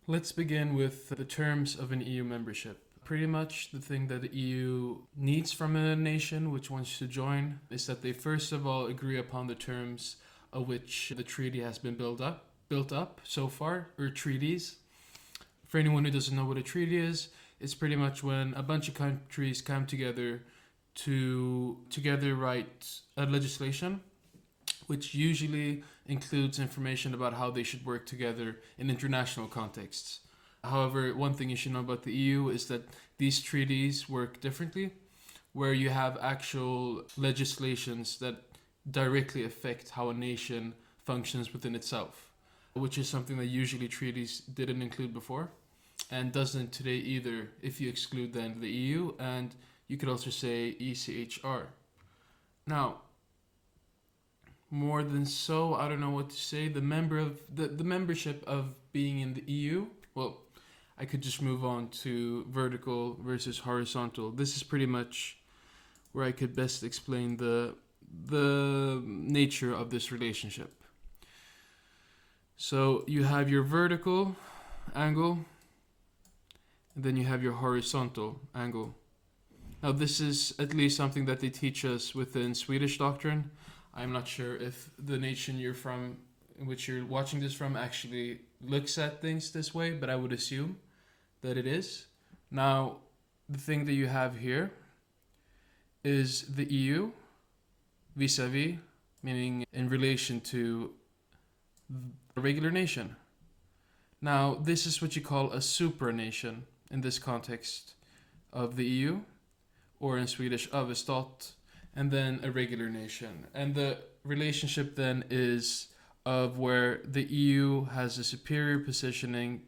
Let's begin with the terms of an EU membership. Pretty much the thing that the EU needs from a nation which wants to join is that they first of all agree upon the terms of which the treaty has been built up so far, or treaties. For anyone who doesn't know what a treaty is, it's pretty much when a bunch of countries come together to together write a legislation, which usually includes information about how they should work together in international contexts. However, one thing you should know about the EU is that these treaties work differently, where you have actual legislations that directly affect how a nation functions within itself, which is something that usually treaties didn't include before and doesn't today either if you exclude then the EU, and you could also say ECHR. Now, more than so, I don't know what to say. The membership of being in the EU, well, I could just move on to vertical versus horizontal. This is pretty much where I could best explain the nature of this relationship. So you have your vertical angle, and then you have your horizontal angle. Now this is at least something that they teach us within Swedish doctrine. I'm not sure if the nation you're from, in which you're watching this from, actually looks at things this way, but I would assume that it is. Now, the thing that you have here is the EU vis-a-vis, meaning in relation to a regular nation. Now, this is what you call a supranation in this context of the EU, or in Swedish, av a stat, and then a regular nation. And the relationship then is of where the EU has a superior positioning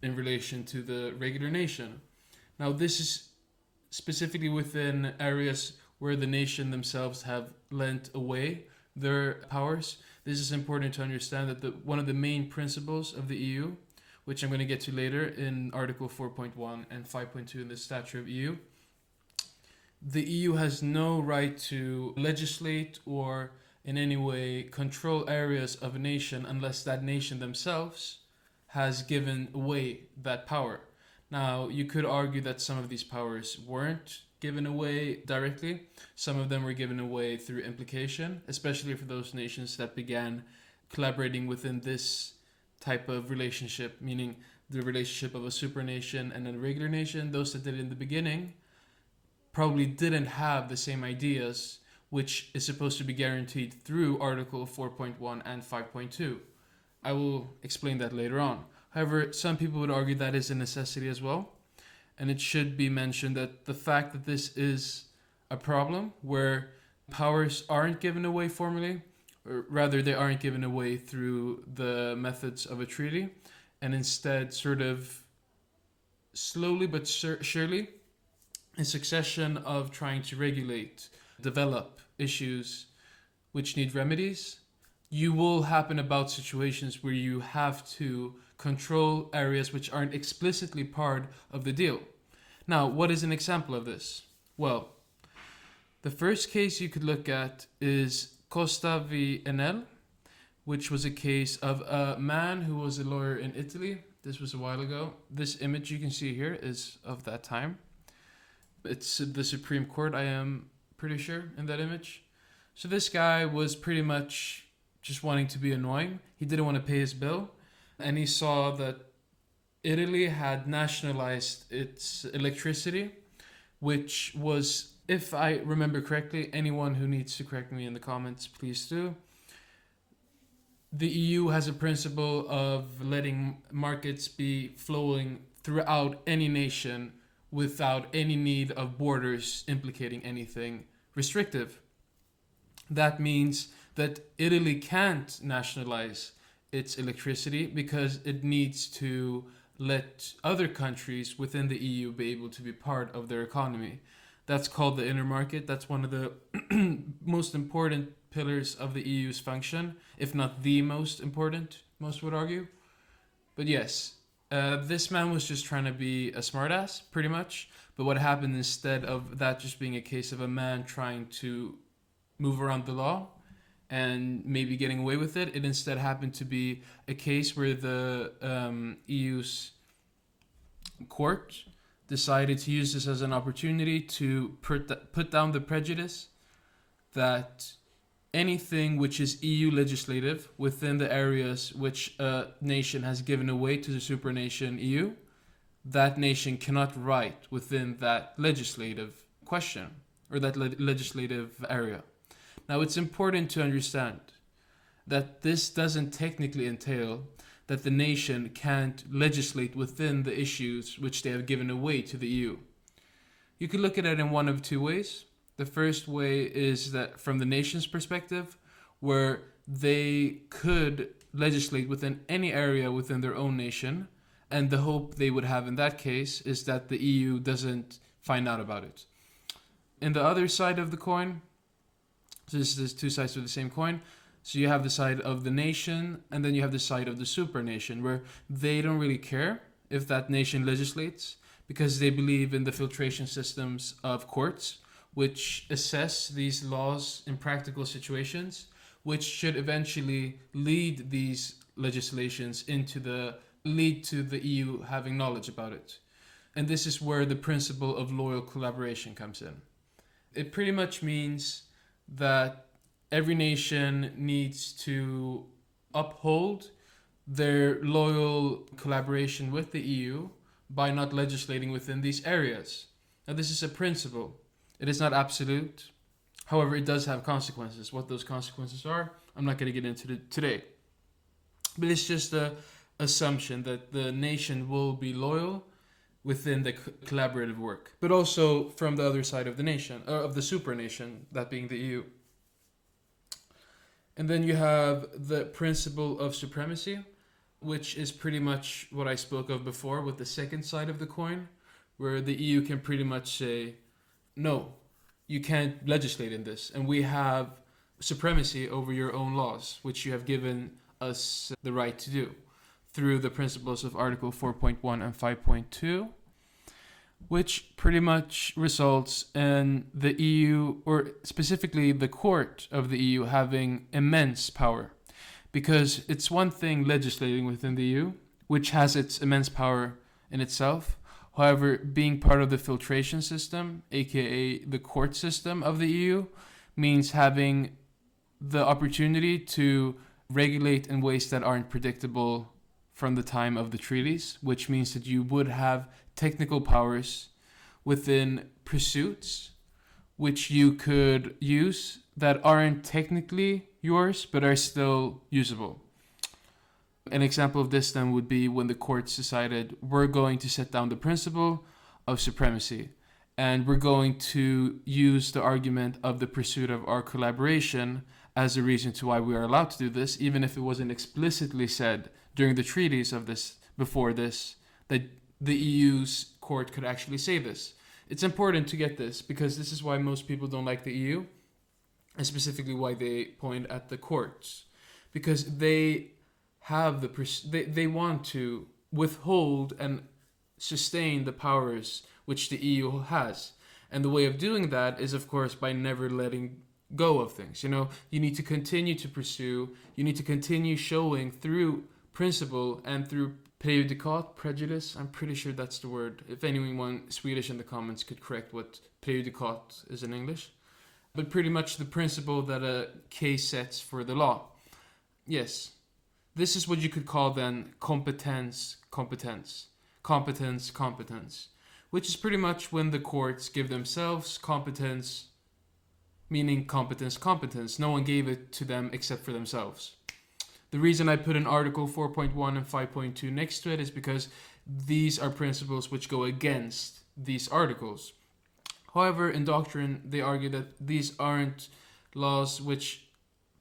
in relation to the regular nation. Now, this is specifically within areas where the nation themselves have lent away their powers. This is important to understand that one of the main principles of the EU, which I'm going to get to later in Article 4.1 and 5.2 in the Statute of EU, the EU has no right to legislate or in any way control areas of a nation unless that nation themselves has given away that power. Now, you could argue that some of these powers weren't given away directly. Some of them were given away through implication, especially for those nations that began collaborating within this type of relationship, meaning the relationship of a supranation and a regular nation. Those that did it in the beginning probably didn't have the same ideas, which is supposed to be guaranteed through Article 4.1 and 5.2. I will explain that later on. However, some people would argue that is a necessity as well. And it should be mentioned that the fact that this is a problem where powers aren't given away formally, or rather they aren't given away through the methods of a treaty, and instead sort of slowly but surely, a succession of trying to regulate, develop issues which need remedies, you will happen about situations where you have to control areas which aren't explicitly part of the deal. Now, what is an example of this? Well, the first case you could look at is Costa v. Enel, which was a case of a man who was a lawyer in Italy. This was a while ago. This image you can see here is of that time. It's the Supreme Court, I am pretty sure, in that image. So this guy was pretty much just wanting to be annoying. He didn't want to pay his bill. And he saw that Italy had nationalized its electricity, which was, if I remember correctly, anyone who needs to correct me in the comments, please do. The EU has a principle of letting markets be flowing throughout any nation without any need of borders implicating anything restrictive. That means that Italy can't nationalize its electricity because it needs to let other countries within the EU be able to be part of their economy. That's called the inner market. That's one of the most important pillars of the EU's function, if not the most important, most would argue. But yes, this man was just trying to be a smartass, pretty much. But what happened instead of that just being a case of a man trying to move around the law and maybe getting away with it, it instead happened to be a case where the EU's court decided to use this as an opportunity to put down the prejudice that anything which is EU legislative within the areas which a nation has given away to the supranation EU, that nation cannot write within that legislative question or that legislative area. Now, it's important to understand that this doesn't technically entail that the nation can't legislate within the issues which they have given away to the EU. You could look at it in one of two ways. The first way is that from the nation's perspective, where they could legislate within any area within their own nation, and the hope they would have in that case is that the EU doesn't find out about it. In the other side of the coin, so this is two sides of the same coin, so you have the side of the nation, and then you have the side of the supranation, where they don't really care if that nation legislates, because they believe in the filtration systems of courts, which assess these laws in practical situations, which should eventually lead these legislations lead to the EU having knowledge about it. And this is where the principle of loyal collaboration comes in. It pretty much means that every nation needs to uphold their loyal collaboration with the EU by not legislating within these areas. Now, this is a principle. It is not absolute. However, it does have consequences. What those consequences are, I'm not going to get into today. But it's just an assumption that the nation will be loyal within the collaborative work. But also from the other side of the nation, of the supranation, that being the EU. And then you have the principle of supremacy, which is pretty much what I spoke of before with the second side of the coin, where the EU can pretty much say, no, you can't legislate in this, and we have supremacy over your own laws, which you have given us the right to do through the principles of Article 4.1 and 5.2, which pretty much results in the EU, or specifically the court of the EU, having immense power. Because it's one thing legislating within the EU, which has its immense power in itself. However, being part of the filtration system, aka the court system of the EU, means having the opportunity to regulate in ways that aren't predictable from the time of the treaties, which means that you would have technical powers within pursuits which you could use that aren't technically yours but are still usable. An example of this then would be when the courts decided we're going to set down the principle of supremacy, and we're going to use the argument of the pursuit of our collaboration as a reason to why we are allowed to do this, even if it wasn't explicitly said during the treaties of this, before this, that the EU's court could actually say this. It's important to get this, because this is why most people don't like the EU, and specifically why they point at the courts, because they have they want to withhold and sustain the powers which the EU has. And the way of doing that is, of course, by never letting go of things. You need to continue to pursue, you need to continue showing through principle and through prejudice, I'm pretty sure that's the word. If anyone Swedish in the comments could correct what prejudikat is in English. But pretty much the principle that a case sets for the law. Yes, this is what you could call then competence, which is pretty much when the courts give themselves competence, meaning competence. No one gave it to them except for themselves. The reason I put in Article 4.1 and 5.2 next to it is because these are principles which go against these articles. However, in doctrine, they argue that these aren't laws which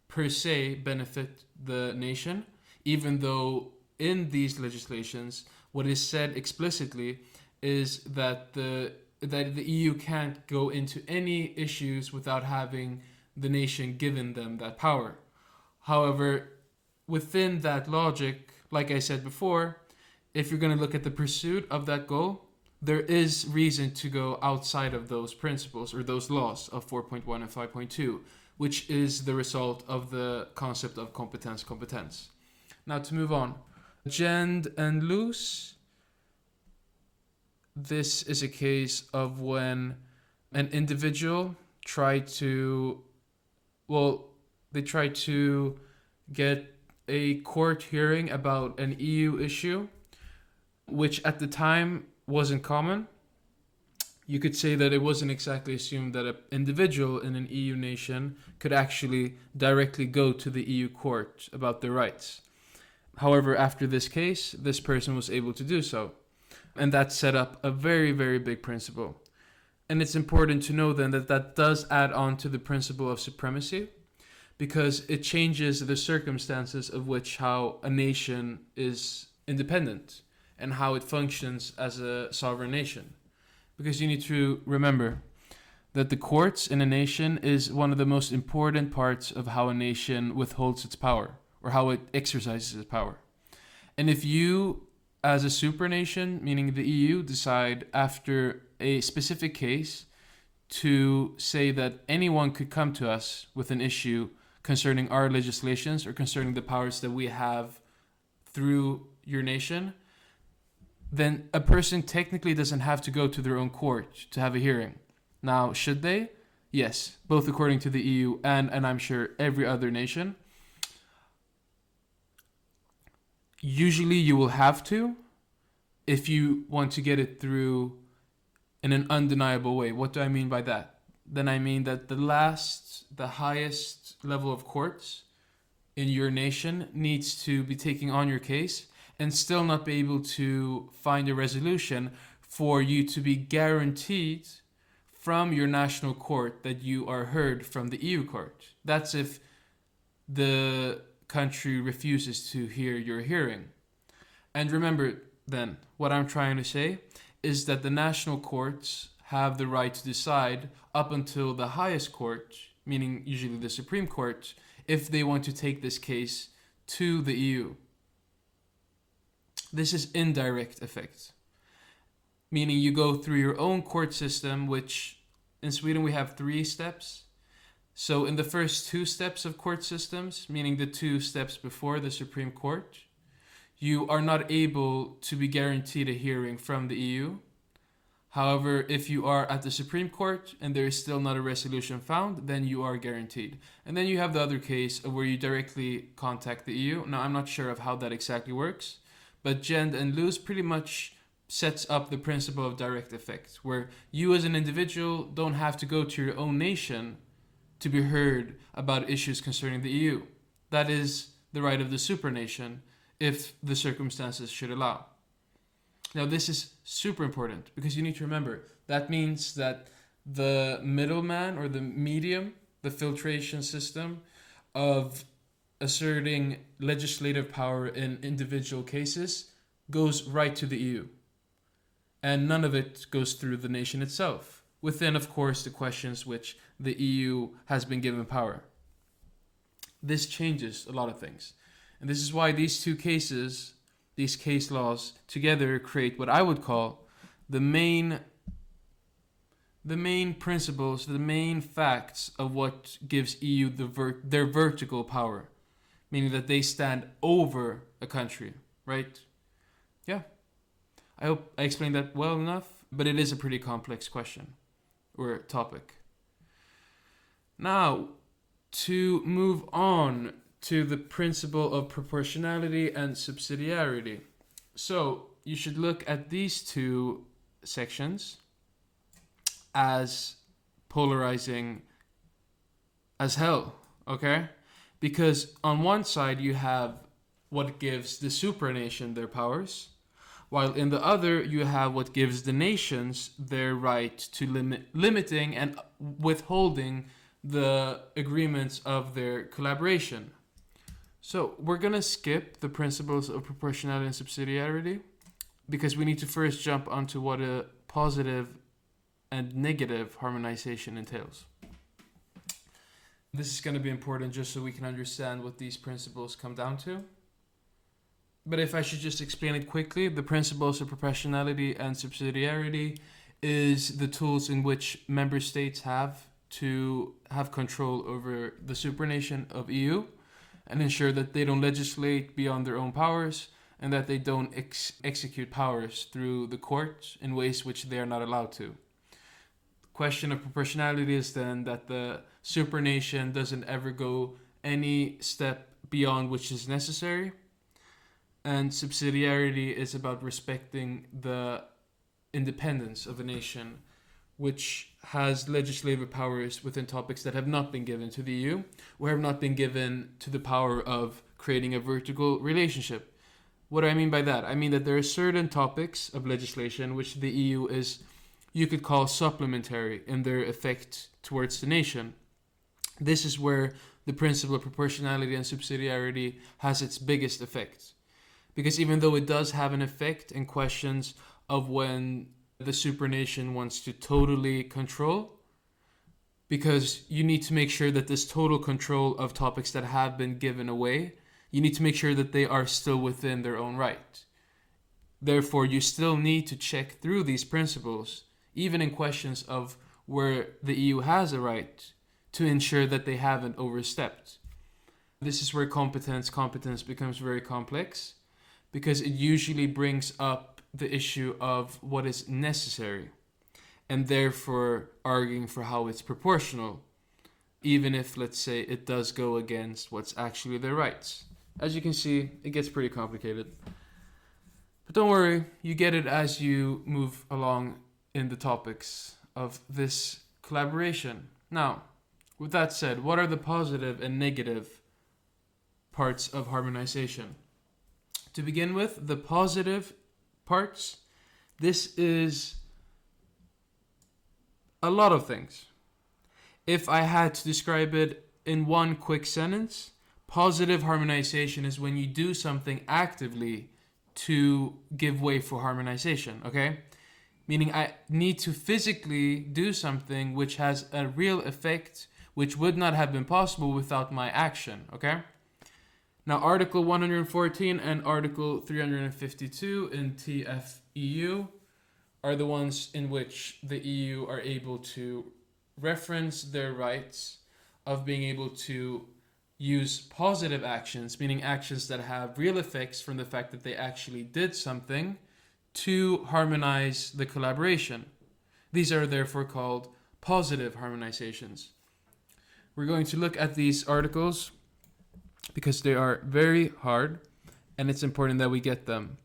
per se benefit the nation, even though in these legislations, what is said explicitly is that the EU can't go into any issues without having the nation given them that power. However, within that logic, like I said before, if you're going to look at the pursuit of that goal, there is reason to go outside of those principles or those laws of 4.1 and 5.2, which is the result of the concept of competence. Now to move on. Gend and loose. this is a case of when an individual tried to, they tried to get a court hearing about an EU issue, which at the time wasn't common. You could say that it wasn't exactly assumed that an individual in an EU nation could actually directly go to the EU court about their rights. However, after this case, this person was able to do so. And that set up a very, very big principle. And it's important to know then that that does add on to the principle of supremacy, because it changes the circumstances of which how a nation is independent and how it functions as a sovereign nation. Because you need to remember that the courts in a nation is one of the most important parts of how a nation withholds its power or how it exercises its power. And if you, as a supranation, meaning the EU, decide after a specific case to say that anyone could come to us with an issue concerning our legislations or concerning the powers that we have through your nation, then a person technically doesn't have to go to their own court to have a hearing. Now, should they? Yes, both according to the EU and I'm sure every other nation. Usually you will have to if you want to get it through in an undeniable way. What do I mean by that? Then I mean that the highest level of courts in your nation needs to be taking on your case and still not be able to find a resolution for you to be guaranteed from your national court that you are heard from the EU court. That's if the country refuses to hear your hearing. And remember then, what I'm trying to say is that the national courts have the right to decide up until the highest court, meaning usually the Supreme Court, if they want to take this case to the EU. This is indirect effect, meaning you go through your own court system, which in Sweden we have 3 steps. So in the first 2 steps of court systems, meaning the 2 steps before the Supreme Court, you are not able to be guaranteed a hearing from the EU. However, if you are at the Supreme Court and there is still not a resolution found, then you are guaranteed. And then you have the other case of where you directly contact the EU. Now, I'm not sure of how that exactly works, but Jend and Luz pretty much sets up the principle of direct effect, where you as an individual don't have to go to your own nation to be heard about issues concerning the EU. That is the right of the supranation, if the circumstances should allow. Now, this is super important because you need to remember that means that the middleman or the medium, the filtration system of asserting legislative power in individual cases goes right to the EU. And none of it goes through the nation itself, within, of course, the questions which the EU has been given power. This changes a lot of things. And this is why these 2 cases, these case laws, together create what I would call the main principles, the main facts of what gives EU their vertical power. Meaning that they stand over a country, right? Yeah. I hope I explained that well enough, but it is a pretty complex question or topic. Now, to move on to the principle of proportionality and subsidiarity. So, you should look at these 2 sections as polarizing as hell, okay? Because on one side you have what gives the supranation their powers, while in the other you have what gives the nations their right to limiting and withholding the agreements of their collaboration. So we're going to skip the principles of proportionality and subsidiarity because we need to first jump onto what a positive and negative harmonization entails. This is going to be important just so we can understand what these principles come down to. But if I should just explain it quickly, the principles of proportionality and subsidiarity is the tools in which member states have to have control over the supranation of EU and ensure that they don't legislate beyond their own powers and that they don't execute powers through the court in ways which they are not allowed to. The question of proportionality is then that the supranation doesn't ever go any step beyond which is necessary, and subsidiarity is about respecting the independence of a nation which has legislative powers within topics that have not been given to the EU, or have not been given to the power of creating a vertical relationship. What do I mean by that? I mean that there are certain topics of legislation which the EU is, you could call, supplementary in their effect towards the nation. This is where the principle of proportionality and subsidiarity has its biggest effect. Because even though it does have an effect in questions of when the supranation wants to totally control, because you need to make sure that this total control of topics that have been given away, you need to make sure that they are still within their own right. Therefore, you still need to check through these principles, even in questions of where the EU has a right, to ensure that they haven't overstepped. This is where competence becomes very complex, because it usually brings up the issue of what is necessary, and therefore arguing for how it's proportional, even if, let's say, it does go against what's actually their rights. As you can see, it gets pretty complicated. But don't worry, you get it as you move along in the topics of this collaboration. Now, with that said, what are the positive and negative parts of harmonization? To begin with, the positive parts, this is a lot of things. If I had to describe it in one quick sentence, positive harmonization is when you do something actively to give way for harmonization, okay? Meaning I need to physically do something which has a real effect which would not have been possible without my action, okay? Now, Article 114 and Article 352 in TFEU are the ones in which the EU are able to reference their rights of being able to use positive actions, meaning actions that have real effects from the fact that they actually did something, to harmonize the collaboration. These are therefore called positive harmonizations. We're going to look at these articles because they are very hard, and it's important that we get them.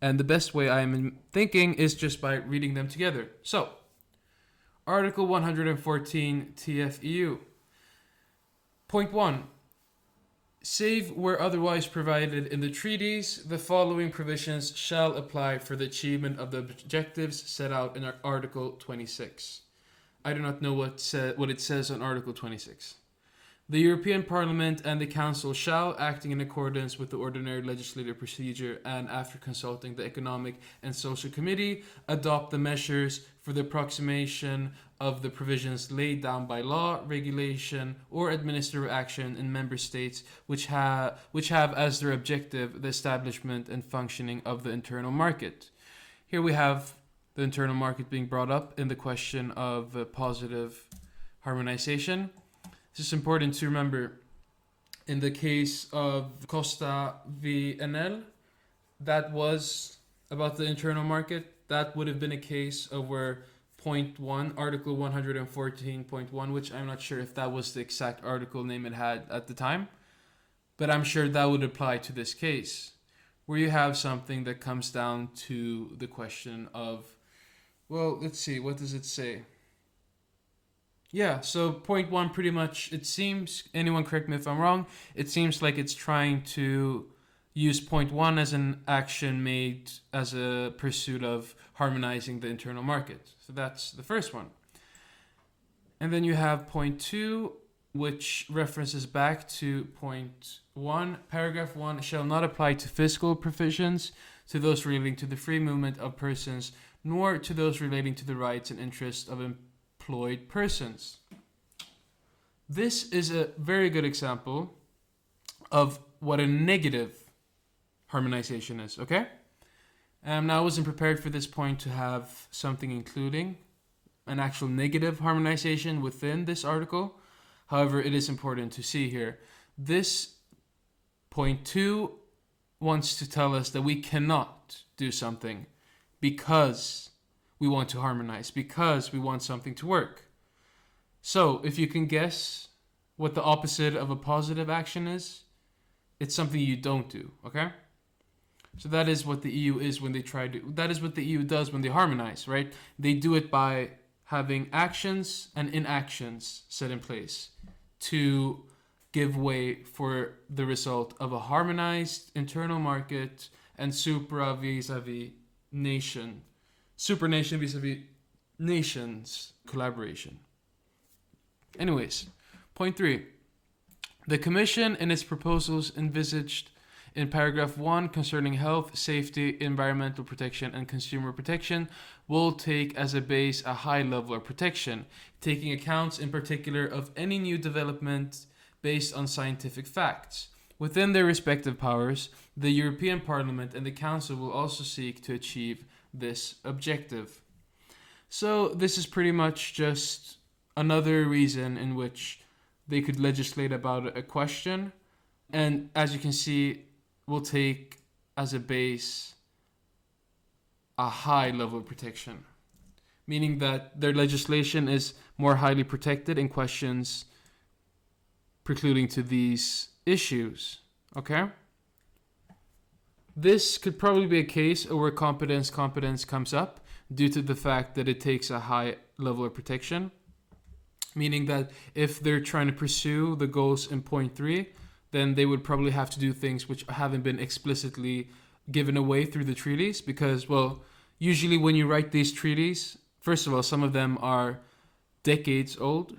And the best way I'm thinking is just by reading them together. So, Article 114 TFEU. Point 1. Save where otherwise provided in the treaties, the following provisions shall apply for the achievement of the objectives set out in Article 26. I do not know what it says on Article 26. The European Parliament and the Council shall, acting in accordance with the ordinary legislative procedure and after consulting the Economic and Social Committee, adopt the measures for the approximation of the provisions laid down by law, regulation, or administrative action in member states which have as their objective the establishment and functioning of the internal market. Here we have the internal market being brought up in the question of positive harmonization. This is important to remember. In the case of Costa v. NL, that was about the internal market. That would have been a case of where point 1, Article 114.1, which I'm not sure if that was the exact article name it had at the time, but I'm sure that would apply to this case, where you have something that comes down to the question of, well, let's see, what does it say? Yeah, so point 1 pretty much, it seems, anyone correct me if I'm wrong, it seems like it's trying to use point 1 as an action made as a pursuit of harmonizing the internal market. So that's the first one. And then you have point 2, which references back to point 1. Paragraph 1 shall not apply to fiscal provisions, to those relating to the free movement of persons, nor to those relating to the rights and interests of employed persons. This is a very good example of what a negative harmonization is, okay? Now I wasn't prepared for this point to have something including an actual negative harmonization within this article. However, it is important to see here. This point 2 wants to tell us that we cannot do something because we want to harmonize, because we want something to work. So, if you can guess what the opposite of a positive action is, it's something you don't do, okay? So that is what the EU is when they that is what the EU does when they harmonize, right? They do it by having actions and inactions set in place to give way for the result of a harmonized internal market and supranation vis-a-vis nations collaboration. Anyways, point 3. The Commission in its proposals envisaged in paragraph 1 concerning health, safety, environmental protection, and consumer protection will take as a base a high level of protection, taking accounts in particular of any new development based on scientific facts. Within their respective powers, the European Parliament and the Council will also seek to achieve this objective. So this is pretty much just another reason in which they could legislate about a question, and as you can see, will take as a base a high level of protection, meaning that their legislation is more highly protected in questions precluding to these issues. Okay? This could probably be a case where competence comes up due to the fact that it takes a high level of protection, meaning that if they're trying to pursue the goals in point 3, then they would probably have to do things which haven't been explicitly given away through the treaties, because, well, usually when you write these treaties, first of all, some of them are decades old.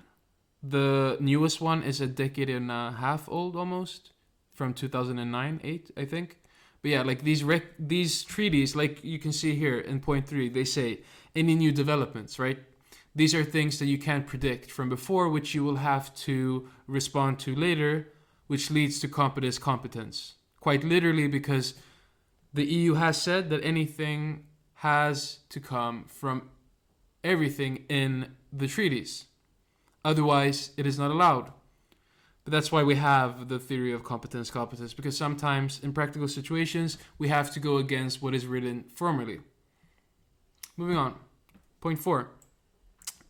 The newest one is a decade and a half old almost, from 2009-8, I think. But yeah, like these treaties, like you can see here in point 3, they say any new developments, right? These are things that you can't predict from before, which you will have to respond to later, which leads to competence. Quite literally, because the EU has said that anything has to come from everything in the treaties. Otherwise, it is not allowed. But that's why we have the theory of competence, because sometimes in practical situations, we have to go against what is written formally. Moving on. Point 4.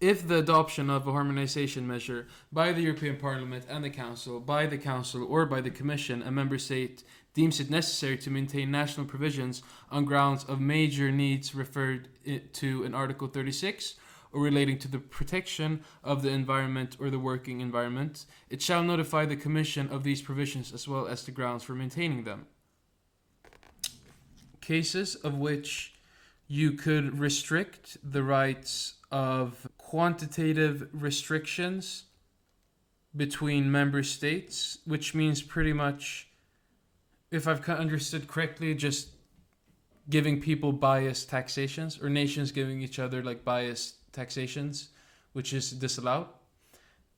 If the adoption of a harmonization measure by the European Parliament and the Council, by the Council or by the Commission, a member state deems it necessary to maintain national provisions on grounds of major needs referred to in Article 36 or relating to the protection of the environment or the working environment, it shall notify the Commission of these provisions as well as the grounds for maintaining them. Cases of which you could restrict the rights of quantitative restrictions between member states, which means pretty much, if I've understood correctly, just giving people biased taxations, or nations giving each other like biased taxations, which is disallowed,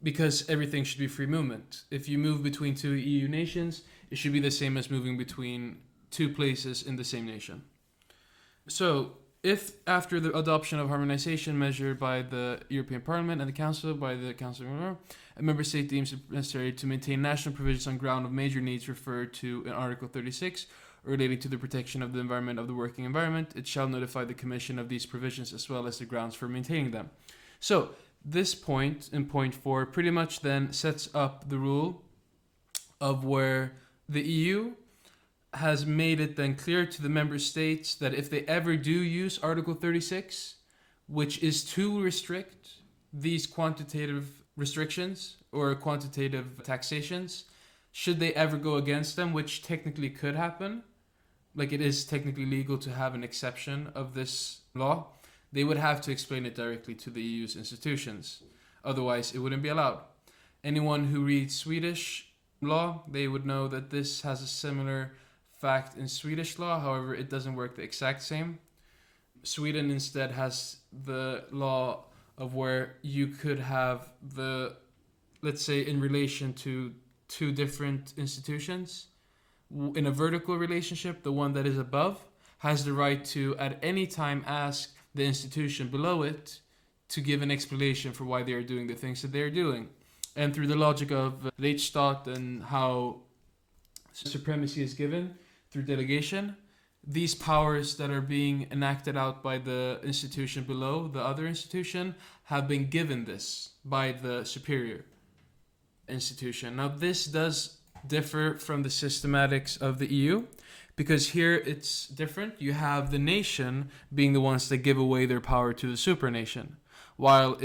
because everything should be free movement. If you move between two EU nations, it should be the same as moving between two places in the same nation. So, if after the adoption of harmonization measure by the European Parliament and the Council, by the Council, a member state deems it necessary to maintain national provisions on ground of major needs referred to in Article 36, or relating to the protection of the environment of the working environment, it shall notify the Commission of these provisions as well as the grounds for maintaining them. So, this point, in point 4, pretty much then sets up the rule of where the EU has made it then clear to the member states that if they ever do use Article 36, which is to restrict these quantitative restrictions or quantitative taxations, should they ever go against them, which technically could happen, like it is technically legal to have an exception of this law, they would have to explain it directly to the EU's institutions. Otherwise, it wouldn't be allowed. Anyone who reads Swedish law, they would know that this has a similar fact in Swedish law. However, it doesn't work the exact same. Sweden instead has the law of where you could have the, let's say, in relation to two different institutions, in a vertical relationship, the one that is above has the right to at any time ask the institution below it to give an explanation for why they are doing the things that they're doing. And through the logic of Rechtsstaat and how supremacy is given, through delegation, these powers that are being enacted out by the institution below, the other institution, have been given this by the superior institution. Now, this does differ from the systematics of the EU, because here it's different. You have the nation being the ones that give away their power to the supranation, while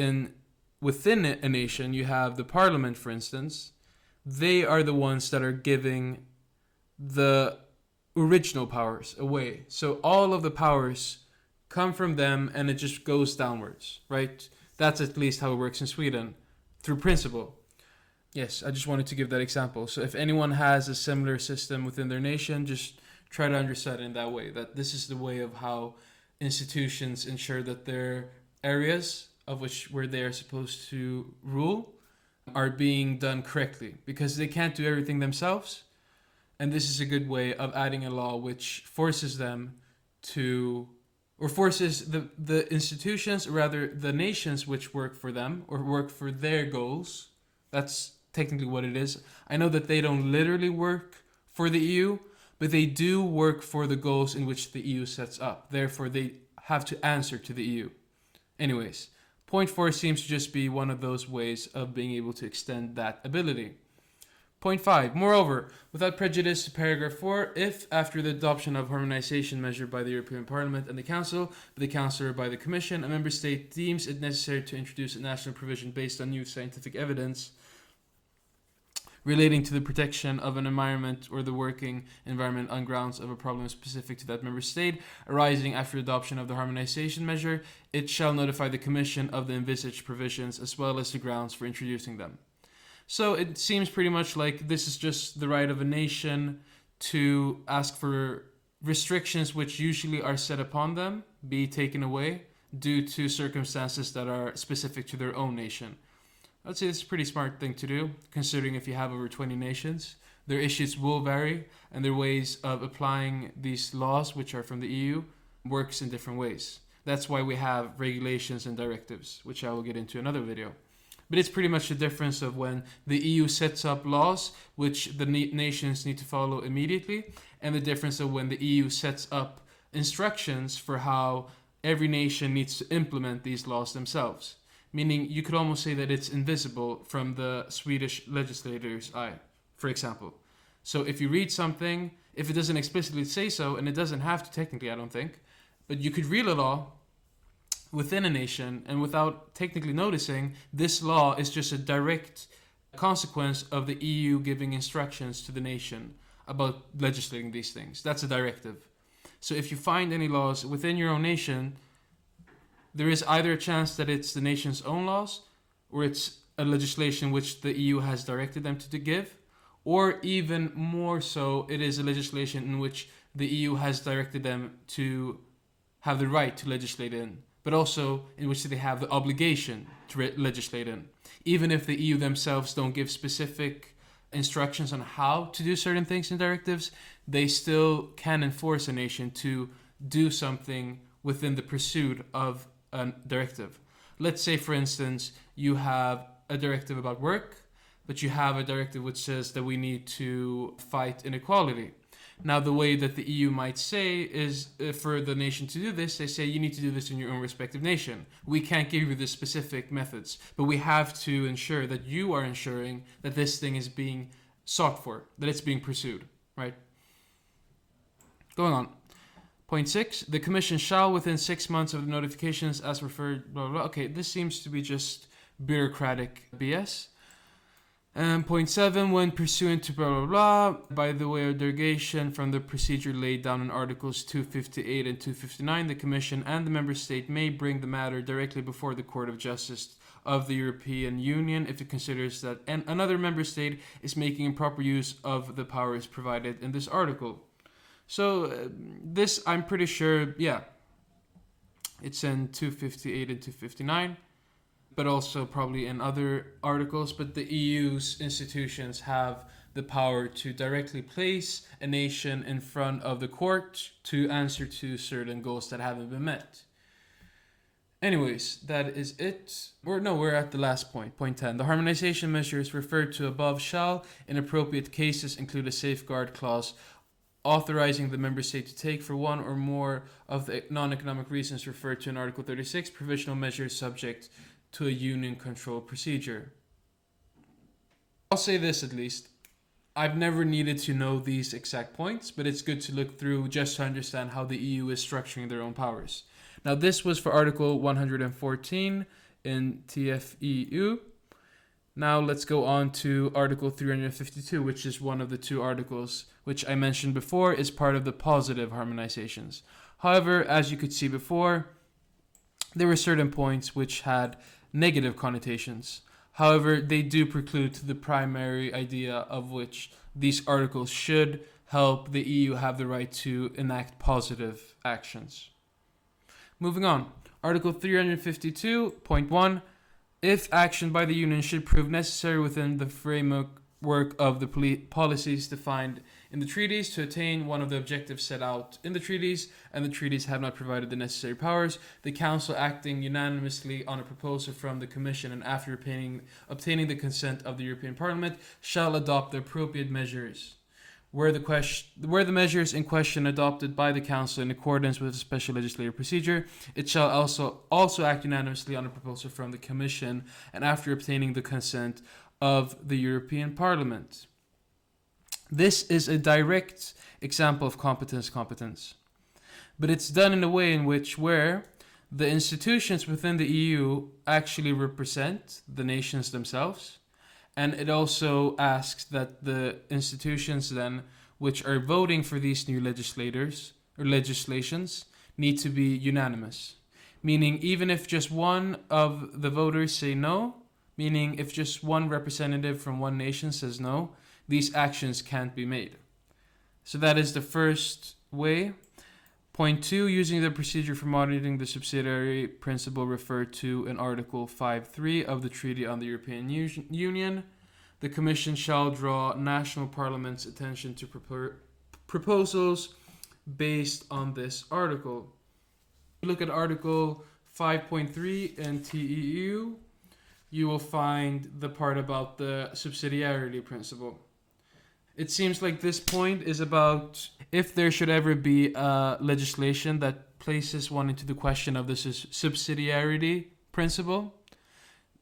within a nation you have the parliament, for instance. They are the ones that are giving the original powers away. So all of the powers come from them and it just goes downwards, right? That's at least how it works in Sweden, through principle. Yes, I just wanted to give that example. So if anyone has a similar system within their nation, just try to understand it in that way, that this is the way of how institutions ensure that their areas of where they are supposed to rule are being done correctly, because they can't do everything themselves. And this is a good way of adding a law which forces them to, or forces the institutions, or rather the nations which work for them or work for their goals. That's technically what it is. I know that they don't literally work for the EU, but they do work for the goals in which the EU sets up. Therefore, they have to answer to the EU. Anyways, point 4 seems to just be one of those ways of being able to extend that ability. Point 5. Moreover, without prejudice to paragraph 4, if after the adoption of harmonization measure by the European Parliament and the Council, by the Council or by the Commission, a member state deems it necessary to introduce a national provision based on new scientific evidence relating to the protection of an environment or the working environment on grounds of a problem specific to that member state arising after adoption of the harmonization measure, it shall notify the Commission of the envisaged provisions as well as the grounds for introducing them. So it seems pretty much like this is just the right of a nation to ask for restrictions which usually are set upon them be taken away due to circumstances that are specific to their own nation. I'd say it's a pretty smart thing to do, considering if you have over 20 nations, their issues will vary, and their ways of applying these laws, which are from the EU, works in different ways. That's why we have regulations and directives, which I will get into another video. But it's pretty much the difference of when the EU sets up laws, which the nations need to follow immediately, and the difference of when the EU sets up instructions for how every nation needs to implement these laws themselves. Meaning you could almost say that it's invisible from the Swedish legislator's eye, for example. So if you read something, if it doesn't explicitly say so, and it doesn't have to technically, I don't think, but you could read a law within a nation and without technically noticing, this law is just a direct consequence of the EU giving instructions to the nation about legislating these things. That's a directive. So if you find any laws within your own nation, there is either a chance that it's the nation's own laws, or it's a legislation which the EU has directed them to give, or even more so, it is a legislation in which the EU has directed them to have the right to legislate in, but also in which they have the obligation to legislate in. Even if the EU themselves don't give specific instructions on how to do certain things in directives, they still can enforce a nation to do something within the pursuit of a directive. Let's say, for instance, you have a directive about work, but you have a directive which says that we need to fight inequality. Now, the way that the EU might say is for the nation to do this, they say you need to do this in your own respective nation. We can't give you the specific methods, but we have to ensure that you are ensuring that this thing is being sought for, that it's being pursued, right? Going on. Point 6, the Commission shall, within 6 months of the notifications as referred, blah, blah, blah. Okay, this seems to be just bureaucratic BS. Point 7, when pursuant to blah, blah, blah, by the way of derogation from the procedure laid down in Articles 258 and 259, the Commission and the Member State may bring the matter directly before the Court of Justice of the European Union if it considers that another Member State is making improper use of the powers provided in this article. So this, I'm pretty sure, yeah, it's in 258 and 259, but also probably in other articles. But the EU's institutions have the power to directly place a nation in front of the court to answer to certain goals that haven't been met. Anyways, that is it. We're at the last point, point 10. The harmonization measures referred to above shall, in appropriate cases, include a safeguard clause authorizing the member state to take for one or more of the non-economic reasons referred to in Article 36 provisional measures subject to a union control procedure. I'll say this at least. I've never needed to know these exact points, but it's good to look through just to understand how the EU is structuring their own powers. Now, this was for Article 114 in TFEU. Now let's go on to Article 352, which is one of the two articles which I mentioned before is part of the positive harmonizations. However, as you could see before, there were certain points which had negative connotations. However, they do preclude to the primary idea of which these articles should help the EU have the right to enact positive actions. Moving on, Article 352.1, if action by the Union should prove necessary within the framework of the policies defined in the treaties to attain one of the objectives set out in the treaties, and the treaties have not provided the necessary powers, the Council, acting unanimously on a proposal from the Commission and after obtaining the consent of the European Parliament, shall adopt the appropriate measures. Were the measures in question adopted by the Council in accordance with a special legislative procedure, it shall also act unanimously on a proposal from the Commission and after obtaining the consent of the European Parliament. This is a direct example of competence. But it's done in a way in which where the institutions within the EU actually represent the nations themselves, and it also asks that the institutions then which are voting for these new legislations need to be unanimous. Meaning even if just one of the voters say no, meaning if just one representative from one nation says no, these actions can't be made. So that is the first way. Point 2, using the procedure for monitoring the subsidiarity principle referred to in Article 5.3 of the Treaty on the European Union, the Commission shall draw national parliaments' attention to proposals based on this article. If you look at Article 5.3 in TEU, you will find the part about the subsidiarity principle. It seems like this point is about if there should ever be legislation that places one into the question of this subsidiarity principle,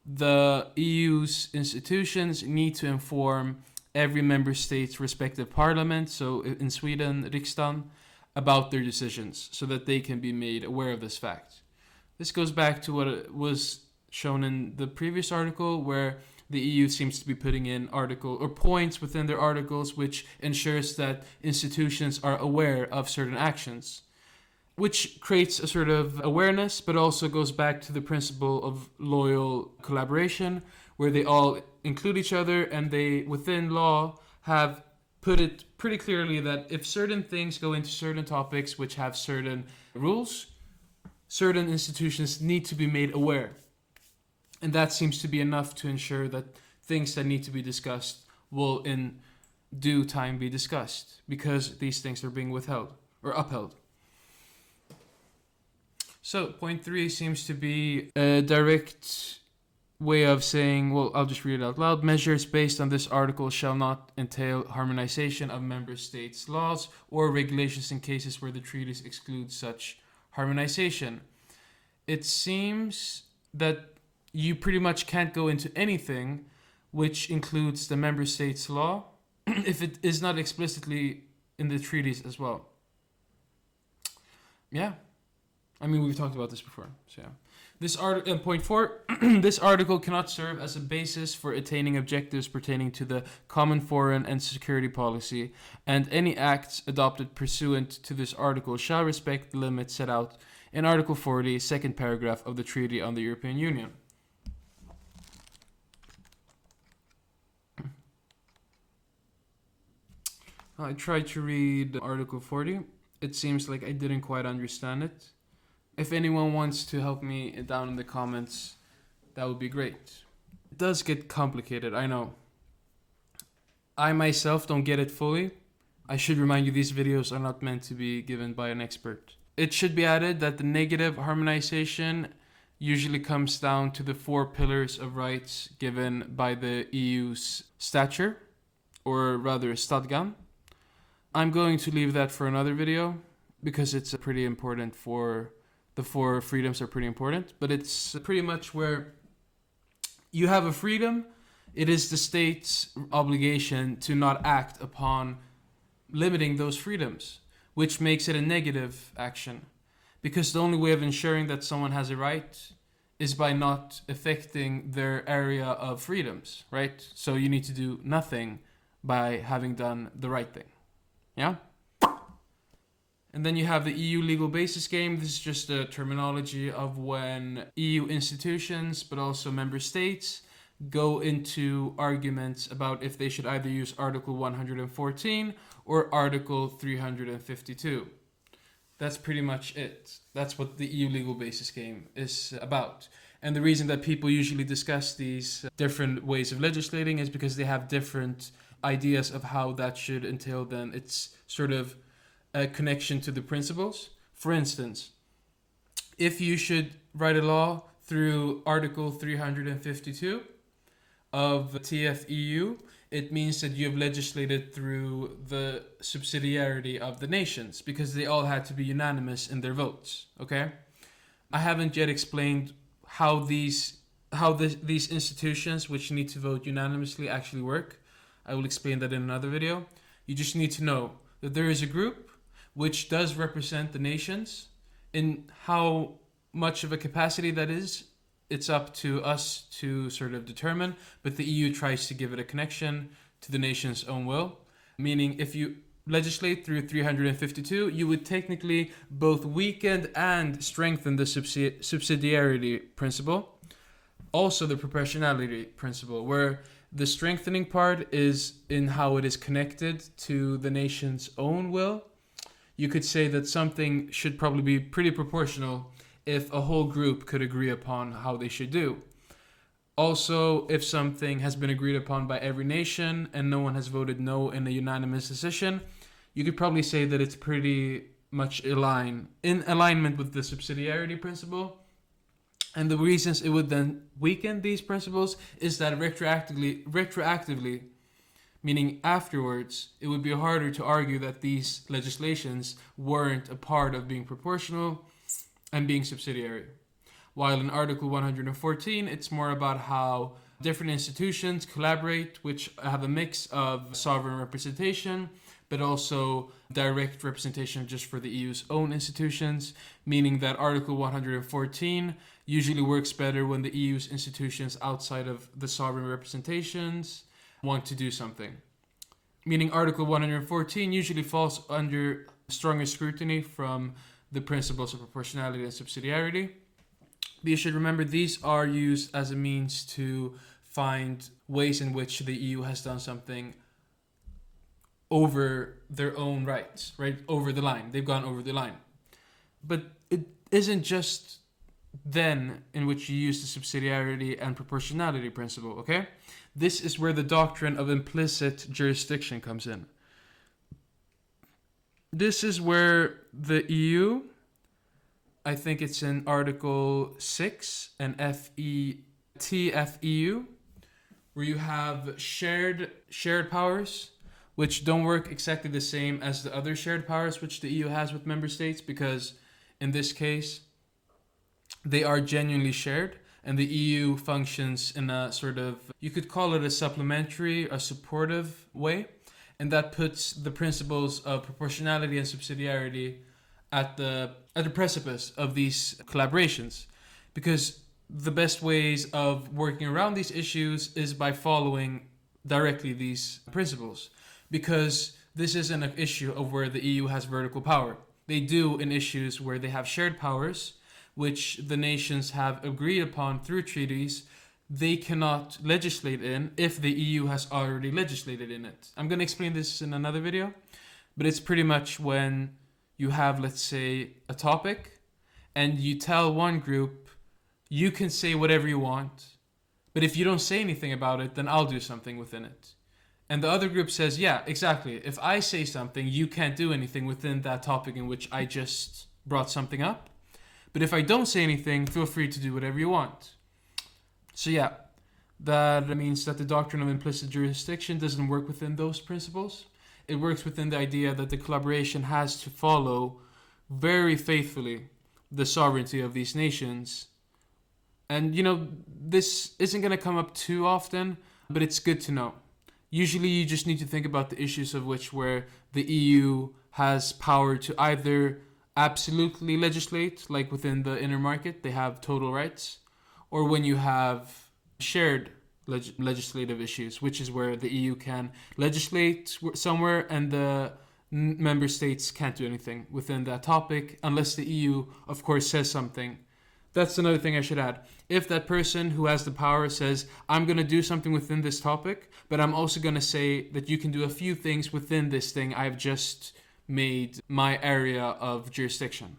the EU's institutions need to inform every member state's respective parliament, so in Sweden, Riksdagen, about their decisions so that they can be made aware of this fact. This goes back to what was shown in the previous article, where the EU seems to be putting in article or points within their articles which ensures that institutions are aware of certain actions, which creates a sort of awareness, but also goes back to the principle of loyal collaboration, where they all include each other and they, within law, have put it pretty clearly that if certain things go into certain topics which have certain rules, certain institutions need to be made aware. And that seems to be enough to ensure that things that need to be discussed will in due time be discussed, because these things are being withheld or upheld. So point 3 seems to be a direct way of saying, well, I'll just read it out loud. Measures based on this article shall not entail harmonization of member states' laws or regulations in cases where the treaties exclude such harmonization. It seems that you pretty much can't go into anything which includes the member state's law if it is not explicitly in the treaties as well. Yeah. I mean, we've talked about this before. So yeah. This point 4, this article cannot serve as a basis for attaining objectives pertaining to the common foreign and security policy, and any acts adopted pursuant to this article shall respect the limits set out in Article 40, second paragraph of the Treaty on the European Union. I tried to read Article 40. It seems like I didn't quite understand it. If anyone wants to help me down in the comments, that would be great. It does get complicated, I know. I myself don't get it fully. I should remind you, these videos are not meant to be given by an expert. It should be added that the negative harmonization usually comes down to the 4 pillars of rights given by the EU's stature, or rather stadgan. I'm going to leave that for another video because it's pretty important for the 4 freedoms are pretty important, but it's pretty much where you have a freedom. It is the state's obligation to not act upon limiting those freedoms, which makes it a negative action. Because the only way of ensuring that someone has a right is by not affecting their area of freedoms, right? So you need to do nothing by having done the right thing. Yeah? And then you have the EU legal basis game. This is just a terminology of when EU institutions, but also member states, go into arguments about if they should either use Article 114 or Article 352. That's pretty much it. That's what the EU legal basis game is about. And the reason that people usually discuss these different ways of legislating is because they have different ideas of how that should entail then its sort of a connection to the principles. For instance, if you should write a law through Article 352 of TFEU, it means that you have legislated through the subsidiarity of the nations because they all had to be unanimous in their votes. Okay, I haven't yet explained how these institutions which need to vote unanimously actually work. I will explain that in another video. You just need to know that there is a group which does represent the nations. In how much of a capacity that is, it's up to us to sort of determine, but the EU tries to give it a connection to the nation's own will. Meaning, if you legislate through 352, you would technically both weaken and strengthen the subsidiarity principle. Also the proportionality principle, where the strengthening part is in how it is connected to the nation's own will. You could say that something should probably be pretty proportional if a whole group could agree upon how they should do. Also, if something has been agreed upon by every nation and no one has voted no in a unanimous decision, you could probably say that it's pretty much in alignment with the subsidiarity principle. And the reasons it would then weaken these principles is that retroactively, meaning afterwards, it would be harder to argue that these legislations weren't a part of being proportional and being subsidiary. While in Article 114, it's more about how different institutions collaborate, which have a mix of sovereign representation, but also direct representation just for the EU's own institutions, meaning that Article 114 usually works better when the EU's institutions outside of the sovereign representations want to do something. Meaning Article 114 usually falls under stronger scrutiny from the principles of proportionality and subsidiarity. But you should remember these are used as a means to find ways in which the EU has done something over their own rights, right? Over the line. They've gone over the line. But it isn't just then in which you use the subsidiarity and proportionality principle, okay? This is where the doctrine of implicit jurisdiction comes in. This is where the EU, I think it's in Article 6 and TFEU, where you have shared powers, which don't work exactly the same as the other shared powers which the EU has with member states, because in this case, they are genuinely shared, and the EU functions in a sort of, you could call it a supplementary, a supportive way, and that puts the principles of proportionality and subsidiarity at the precipice of these collaborations, because the best ways of working around these issues is by following directly these principles, because this isn't an issue of where the EU has vertical power. They do in issues where they have shared powers, which the nations have agreed upon through treaties. They cannot legislate in if the EU has already legislated in it. I'm going to explain this in another video, but it's pretty much when you have, let's say, a topic, and you tell one group, you can say whatever you want, but if you don't say anything about it, then I'll do something within it. And the other group says, yeah, exactly. If I say something, you can't do anything within that topic in which I just brought something up. But if I don't say anything, feel free to do whatever you want. So yeah, that means that the doctrine of implicit jurisdiction doesn't work within those principles. it works within the idea that the collaboration has to follow very faithfully the sovereignty of these nations. And, this isn't going to come up too often, but it's good to know. Usually you just need to think about the issues of which where the EU has power to either absolutely legislate, like within the inner market, they have total rights, or when you have shared legislative issues, which is where the EU can legislate somewhere and the member states can't do anything within that topic unless the EU, of course, says something. That's another thing I should add. If that person who has the power says, I'm going to do something within this topic, but I'm also going to say that you can do a few things within this thing I've just made my area of jurisdiction.